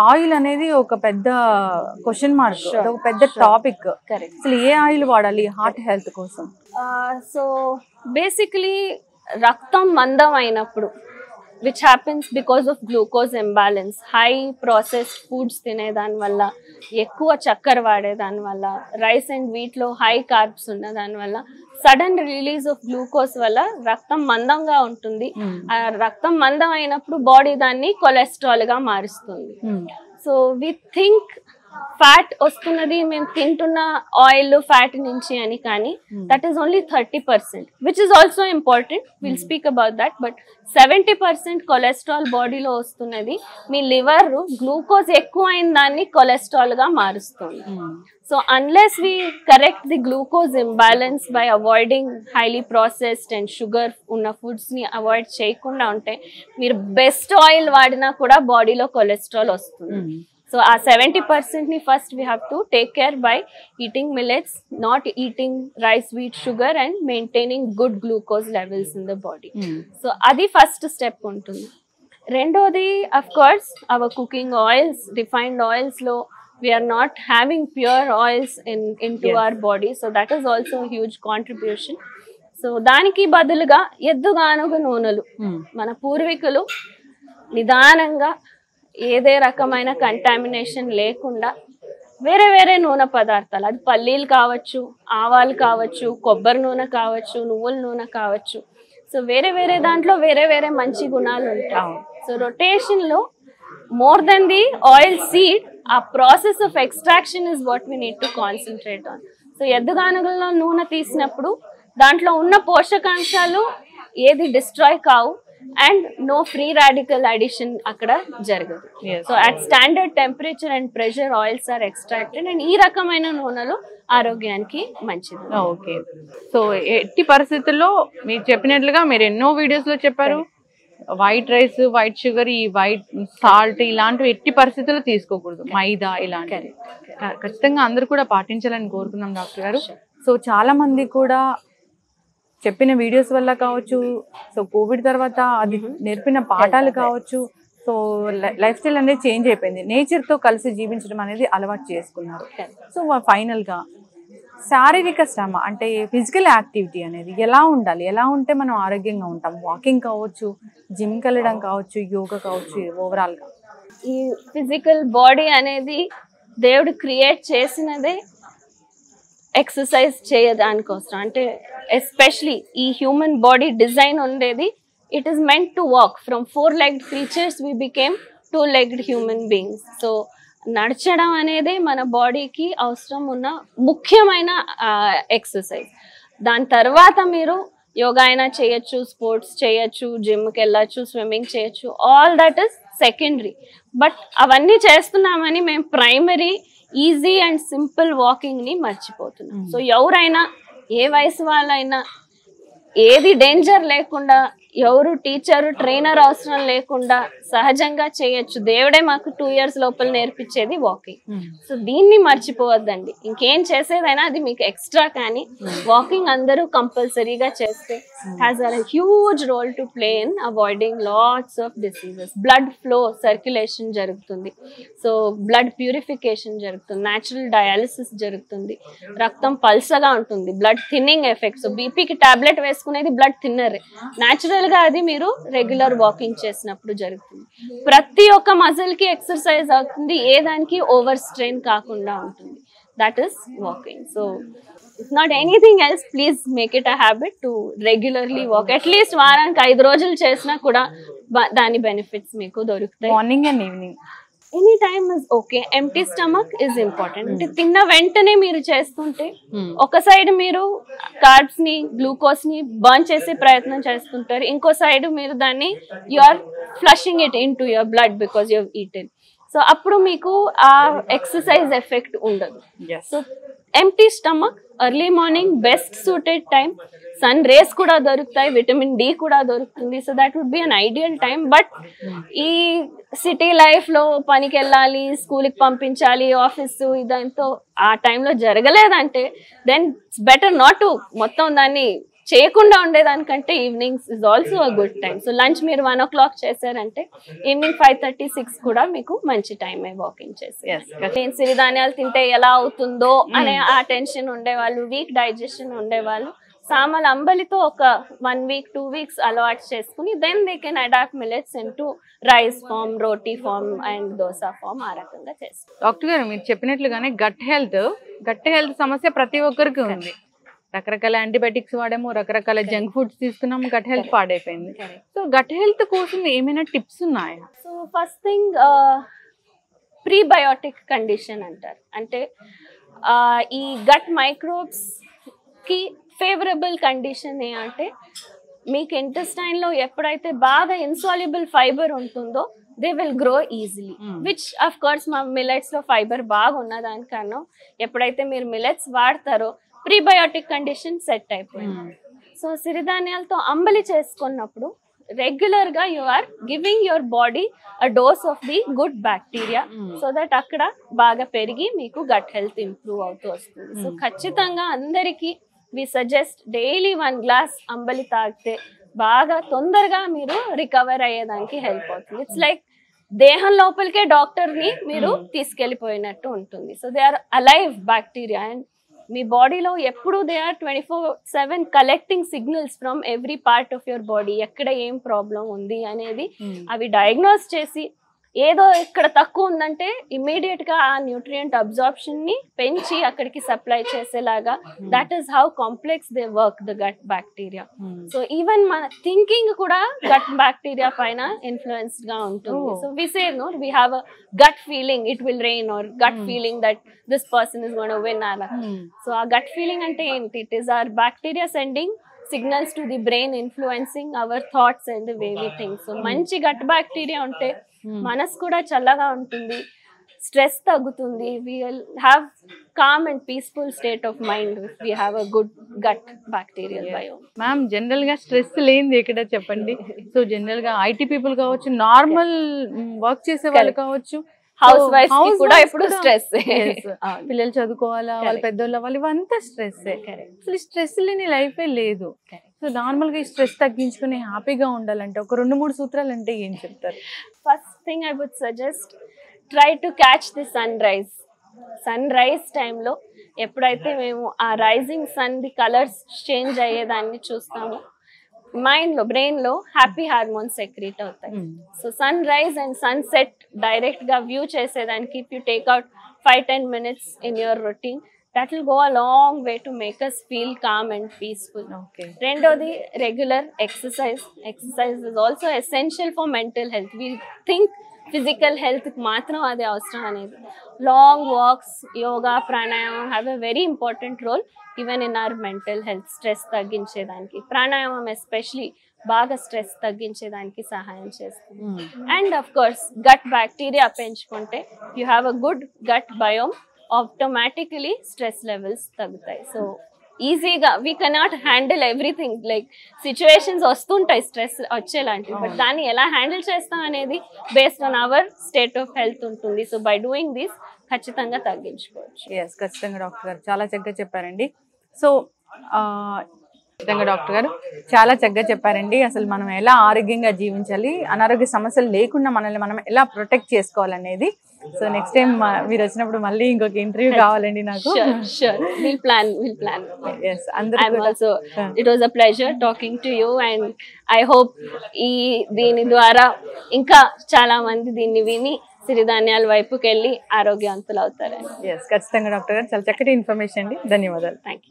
Oil అనేది ఒక పెద్ద క్వశ్చన్ మార్క్, ఒక పెద్ద టాపిక్. అసలు ఏ ఆయిల్ వాడాలి హార్ట్ హెల్త్ కోసం? సో బేసికలీ రక్తం మందం అయినప్పుడు, which happens because of glucose imbalance, high processed foods తినేదాని వల్ల, ఎక్కువ చక్కెర వాడేదాని వల్ల, రైస్ అండ్ వీట్లో హై కార్బ్స్ ఉన్న దాని వల్ల సడన్ రిలీజ్ ఆఫ్ గ్లూకోజ్ వల్ల రక్తం మందంగా ఉంటుంది. ఆ రక్తం మందం అయినప్పుడు బాడీ దాన్ని కొలెస్ట్రాల్ గా మారుస్తుంది. సో వి థింక్ ఫ్యాట్ వస్తున్నది మేము తింటున్న ఆయిల్ ఫ్యాట్ నుంచి అని, కానీ that is only 30%, which is also important, will speak about that. But 70% cholesterol బాడీలో వస్తున్నది మీ లివర్ గ్లూకోజ్ ఎక్కువ అయిన దాన్ని కొలెస్ట్రాల్ గా మారుస్తుంది. So unless we correct the glucose imbalance by avoiding highly processed and sugar ఉన్న ఫుడ్స్ ని అవాయిడ్ చేయకుండా ఉంటే, మీరు బెస్ట్ ఆయిల్ వాడినా కూడా బాడీలో కొలెస్ట్రాల్ వస్తుంది. సో ఆ 70% ని first we have to take care bye eating millets, not eating rice, wheat, sugar and maintaining good glucose levels in the body. So అది ఫస్ట్ స్టెప్ ఉంటుంది. రెండోది of course hour cooking oils, refined oils లో we are not having pure oils into our body, so that is also a huge contribution. So దానికి బదులుగా ఎద్దుగానుగ నూనెలు, మన పూర్వీకులు నిదానంగా ఏదే రకమైన కంటామినేషన్ లేకుండా వేరే వేరే నూనె పదార్థాలు, అది పల్లీలు కావచ్చు, ఆవాలు కావచ్చు, కొబ్బరి నూనె కావచ్చు, నువ్వుల నూనె కావచ్చు, సో వేరే వేరే దాంట్లో వేరే వేరే మంచి గుణాలు ఉంటాయి. సో రొటేషన్ లో more than the oil seed, our process of extraction is what we need to concentrate on. So ఎద్దుగానుగల్లో నూనె తీసినప్పుడు దాంట్లో ఉన్న పోషకాంశాలు ఏది డిస్ట్రాయ్ కావు and no free radical addition అక్కడ జరగదు. So at standard temperature and pressure oils are extracted and ఈ రకమైన నూనెలు ఆరోగ్యానికి మంచిది. ఓకే, సో ఎట్టి పరిస్థితుల్లో మీరు చెప్పినట్లుగా మీరు ఎన్నో వీడియోస్ లో చెప్పారు, వైట్ రైస్, వైట్ షుగర్, ఈ వైట్ సాల్ట్ ఇలాంటివి ఎట్టి పరిస్థితుల్లో తీసుకోకూడదు, మైదా ఇలాంటివి ఖచ్చితంగా అందరూ కూడా పాటించాలని కోరుకున్నాం డాక్టర్ గారు. సో చాలా మంది కూడా చెప్పిన వీడియోస్ వల్ల కావచ్చు, సో కోవిడ్ తర్వాత అది నేర్పిన పాఠాలు కావచ్చు, సో లైఫ్ స్టైల్ అనేది చేంజ్ అయిపోయింది, నేచర్తో కలిసి జీవించడం అనేది అలవాటు చేసుకున్నారు. సో ఫైనల్గా శారీరక శ్రమ అంటే ఫిజికల్ యాక్టివిటీ అనేది ఎలా ఉండాలి, ఎలా ఉంటే మనం ఆరోగ్యంగా ఉంటాం? వాకింగ్ కావచ్చు, జిమ్కి వెళ్ళడం కావచ్చు, యోగా కావచ్చు, ఓవరాల్గా ఈ ఫిజికల్ బాడీ అనేది దేవుడు క్రియేట్ చేసినదే ఎక్సర్సైజ్ చేయడానికోసం. అంటే ఎస్పెషలీ ఈ హ్యూమన్ బాడీ డిజైన్ ఉండేది, it is meant to walk. From 4-legged creatures we became 2-legged human beings. సో నడచడం అనేది మన బాడీకి అవసరం ఉన్న ముఖ్యమైన ఎక్సర్సైజ్. దాని తర్వాత మీరు యోగా అయినా చేయొచ్చు, స్పోర్ట్స్ చేయొచ్చు, జిమ్కి వెళ్ళచ్చు, స్విమ్మింగ్ చేయొచ్చు, all that is secondary. But అవన్నీ చేస్తున్నామని మేము ప్రైమరీ ఈజీ అండ్ సింపుల్ వాకింగ్ని మర్చిపోతున్నాం. సో ఎవరైనా ఏ వయసు వాళ్ళైనా ఏది డేంజర్ లేకుండా, ఎవరు టీచర్ ట్రైనర్ అవసరం లేకుండా సహజంగా చేయొచ్చు. దేవుడే మాకు 2 years లోపల నేర్పించేది వాకింగ్. సో దీన్ని మర్చిపోవద్దండి. ఇంకేం చేసేదైనా అది మీకు ఎక్స్ట్రా, కానీ వాకింగ్ అందరూ కంపల్సరీగా చేస్తే has a huge role to play in avoiding lots of diseases. Blood flow, circulation జరుగుతుంది, సో బ్లడ్ ప్యూరిఫికేషన్ జరుగుతుంది, న్యాచురల్ డయాలిసిస్ జరుగుతుంది, రక్తం పల్సగా ఉంటుంది, బ్లడ్ థిన్నింగ్ ఎఫెక్ట్. సో బీపీకి టాబ్లెట్ వేసుకునేది బ్లడ్ థిన్నర్, న్యాచురల్ గా అది మీరు రెగ్యులర్ వాకింగ్ చేసినప్పుడు జరుగుతుంది. ప్రతి ఒక్క మజిల్ కి ఎక్సర్సైజ్ అవుతుంది, ఏ దానికి ఓవర్ స్ట్రెయిన్ కాకుండా ఉంటుంది. That is walking. So if not anything else, please make it a habit to regularly walk. At least వారానికి 5 రోజులు చేసినా కూడా దాని బెనిఫిట్స్ మీకు దొరుకుతాయి. Morning and evening any time is okay. Empty stomach is important. అంటే తిన్న వెంటనే మీరు చేస్తుంటే ఒక సైడ్ మీరు కార్బ్స్ ని, గ్లూకోజ్ ని బర్న్ చేసే ప్రయత్నం చేస్తుంటారు, ఇంకో సైడ్ మీరు దాన్ని you are flushing it into your blood because you have eaten. So అప్పుడు మీకు ఆ ఎక్సర్సైజ్ ఎఫెక్ట్ ఉండదు. So empty stomach early morning best suited time. Sun rays కూడా దొరుకుతాయి, విటమిన్ డి కూడా దొరుకుతుంది. So that would be an ideal time. But ఈ city లైఫ్లో పనికి వెళ్ళాలి, స్కూల్కి పంపించాలి, ఆఫీసు, ఇదంతా ఆ టైంలో జరగలేదంటే then it's better not to మొత్తం దాన్ని చేయకుండా ఉండేదానికంటే evenings is also a good time. So lunch మీరు 1 o'clock చేశారంటే ఈవినింగ్ 5:30, 6 కూడా మీకు మంచి టైమే వాకింగ్ చేసి. నేను సిరిధాన్యాలు తింటే ఎలా అవుతుందో అనే ఆ టెన్షన్ ఉండేవాళ్ళు, వీక్ డైజెషన్ ఉండేవాళ్ళు సామల అంబలితో ఒక 1 week 2 weeks అలవాటు చేసుకుని then they can adapt millets into rice form, roti form and dosa form ఆ రకంగా చేస్తారు. డాక్టర్ గారు మీరు చెప్పినట్లుగానే గట్ హెల్త్ సమస్య ప్రతి ఒక్కరికి ఉంది. రకరకాల యాంటీబయాటిక్స్ వాడాము, రకరకాల జంక్ ఫుడ్స్ తీసుకున్నాము, గట్ హెల్త్ పాడైపోయింది. సో గట్ హెల్త్ కోసం ఏమైనా టిప్స్ ఉన్నాయా? So first thing prebiotic condition అంటారు. అంటే ఈ గట్ మైక్రోబ్స్ కి ఫేవరబుల్ కండిషన్ ఏంటంటే మీకు ఇంటెస్టైన్ లో ఎప్పుడైతే బాగా ఇన్సాల్యుబుల్ ఫైబర్ ఉంటుందో they will grow easily, which of course మా మిల్లెట్స్ లో ఫైబర్ బాగా ఉన్నదానికన్నా ఎప్పుడైతే మీరు మిల్లెట్స్ వాడతారో ప్రీబయోటిక్ కండిషన్ సెట్ అయిపోయింది. సో సిరిధాన్యాలతో అంబలి చేసుకున్నప్పుడు రెగ్యులర్ గా you are giving your body a dose of the good bacteria so that అక్కడ బాగా పెరిగి మీకు గట్ హెల్త్ ఇంప్రూవ్ అవుతూ వస్తుంది. సో ఖచ్చితంగా అందరికీ వి సజెస్ట్ డైలీ 1 glass అంబలి తాగితే బాగా తొందరగా మీరు రికవర్ అయ్యేదానికి హెల్ప్ అవుతుంది. ఇట్స్ లైక్ దేహం లోపలికే డాక్టర్ ని మీరు తీసుకెళ్లిపోయినట్టు ఉంటుంది. So they are alive bacteria and మీ బాడీలో ఎప్పుడు they are 24/7 collecting signals from every part of your body. ఎక్కడ ఏం ప్రాబ్లం ఉంది అనేది అవి డయాగ్నోస్ చేసి ఏదో ఇక్కడ తక్కువ ఉందంటే ఇమ్మీడియట్ గా ఆ న్యూట్రియంట్ అబ్జార్ప్షన్ ని పెంచి అక్కడికి సప్లై చేసేలాగా that is how complex they work the gut bacteria. So even మన థింకింగ్ కూడా గట్ బ్యాక్టీరియా పైన ఇన్ఫ్లుయెన్స్డ్ గా ఉంటుంది. So we say no we have a gut feeling it will rain or gut feeling that this person is gonna win అలా. So ఆ gut feeling అంటే ఏంటి? It is our bacteria sending signals to the brain influencing our thoughts and the way we think. So manchi gut bacteria unte manas kuda challaga untundi, stress tagutundi, we will have calm and peaceful state of mind if we have a good gut bacterial biome. Ma'am, general ga stress lendi ekkada cheppandi. So general ga IT people kavachu, normal work chese vallu kavachu, house wife కి కూడా ఎప్పుడు stress. పిల్లలు చదువుకోవాలా, వాళ్ళ పెద్దోళ్ళ వాళ్ళు ఇవంతా stress. అసలు stress లేని లైఫే లేదు. సో నార్మల్ గా ఈ స్ట్రెస్ తగ్గించుకుని హ్యాపీగా ఉండాలంటే ఒక 2-3 సూత్రాలు అంటే ఏం చెప్తారు? First thing I would suggest try to catch the sun rise. Sun rise టైంలో ఎప్పుడైతే మేము ఆ rising sun the colours change అయ్యేదాన్ని చూస్తామో మైండ్ లో బ్రెయిన్ లో హ్యాపీ హార్మోన్స్ సెక్రీట్ అవుతాయి. So sun rise and sun set direct గా వ్యూ చేసేదానికి if you take out 5-10 minutes in your routine, that will go a long way to make us feel calm and peaceful. Rendodi regular exercise is also essential for mental health. We think physical health matram ade avasaram anedi. Long walks, yoga, pranayama have a very important role even in our mental health. Stress తగ్గించేదానికి ప్రాణాయామం especially బాగా stress తగ్గించేదానికి సహాయం చేస్తుంది. And of course gut bacteria పెంచుకుంటే you have a good gut biome, automatically stress levels తగ్గుతాయి. So ఈజీగా we cannot handle everything, like situations వస్తుంటాయి స్ట్రెస్ వచ్చేలాంటివి, బట్ దాన్ని ఎలా హ్యాండిల్ చేస్తాం అనేది based on our state of health ఉంటుంది. సో బై డూయింగ్ దిస్ ఖచ్చితంగా తగ్గించుకోవచ్చు. ఎస్, ఖచ్చితంగా డాక్టర్ గారు చాలా చక్కగా చెప్పారండి. సో ఖచ్చితంగా డాక్టర్ గారు చాలా చక్కగా చెప్పారండి. అసలు మనం ఎలా ఆరోగ్యంగా జీవించాలి, అనారోగ్య సమస్యలు లేకుండా మనల్ని మనం ఎలా ప్రొటెక్ట్ చేసుకోవాలనేది. సో నెక్స్ట్ టైం మీరు వచ్చినప్పుడు మళ్ళీ ఇంకొక ఇంటర్వ్యూ కావాలండి నాకు. We'll plan. Yes, also it was a pleasure talking to you and I hope దీని ద్వారా ఇంకా చాలా మంది దీన్ని విని సిరిధాన్యాల వైపుకి వెళ్ళి ఆరోగ్యవంతులు అవుతారని. ఖచ్చితంగా డాక్టర్ గారు చాలా చక్కటి ఇన్ఫర్మేషన్ అండి. ధన్యవాదాలు. Thank you.